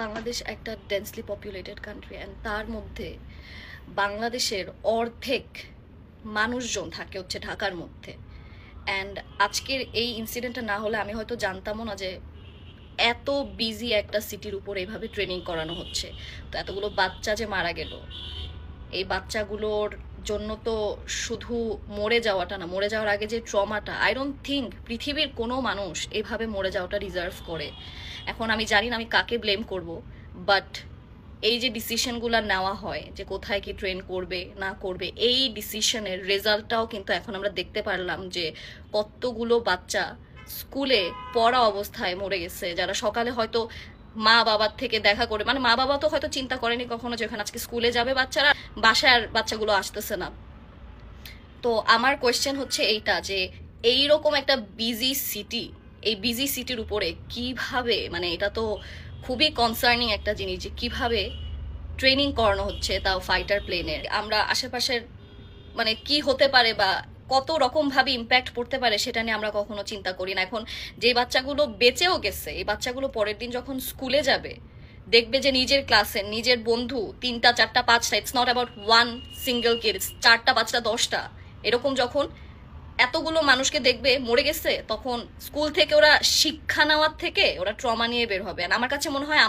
বাংলাদেশ একটা densely populated country and তার মধ্যে বাংলাদেশের অর্ধেক মানুষজন থাকে হচ্ছে ঢাকার মধ্যে। অ্যান্ড আজকের এই ইনসিডেন্টটা না হলে আমি হয়তো জানতামও না যে এত বিজি একটা সিটির উপর এইভাবে ট্রেনিং করানো হচ্ছে। তো এতগুলো বাচ্চা যে মারা গেল, এই বাচ্চাগুলোর জন্য তো শুধু মরে যাওয়াটা না, মরে যাওয়ার আগে যে ট্রমাটা, আই ডোন্ট থিঙ্ক পৃথিবীর কোনো মানুষ এভাবে মরে যাওয়াটা রিজার্ভ করে। এখন আমি জানি না আমি কাকে ব্লেম করব, বাট এই যে ডিসিশনগুলো নেওয়া হয় যে কোথায় কি ট্রেন করবে না করবে, এই ডিসিশনের রেজাল্টটাও কিন্তু এখন আমরা দেখতে পারলাম যে কতগুলো বাচ্চা স্কুলে পড়া অবস্থায় মরে গেছে, যারা সকালে হয়তো মা বাবার থেকে দেখা করে, মানে মা বাবা তো হয়তো চিন্তা করেনি কখনো যে ওখানে আজকে স্কুলে যাবে বাচ্চারা, বাসায় আর বাচ্চাগুলো আসতেছে না। তো আমার কোয়েশ্চেন হচ্ছে এইটা যে এইরকম একটা বিজি সিটি, এই বিজি সিটির উপরে কিভাবে, মানে এটা তো খুবই কনসার্নিং একটা জিনিস যে কিভাবে ট্রেনিং করানো হচ্ছে, তাও ফাইটার প্লেনের। আমরা আশেপাশের মানে কি হতে পারে বা কত রকম ভাবে ইম্প্যাক্ট পড়তে পারে সেটা নিয়ে আমরা কখনো চিন্তা করি না। এখন যে বাচ্চাগুলো বেঁচেও গেছে, এই বাচ্চাগুলো পরের দিন যখন স্কুলে যাবে দেখবে যে নিজের ক্লাসে নিজের বন্ধু 3টা 4টা 5টা, it's not about one single kid, 4টা 5টা 10টা এরকম, যখন এতগুলো মানুষকে দেখবে মরে গেছে, তখন স্কুল থেকে ওরা শিক্ষা নেওয়ার থেকে ওরা ট্রমা নিয়ে বের হবে। আর আমার কাছে মনে হয়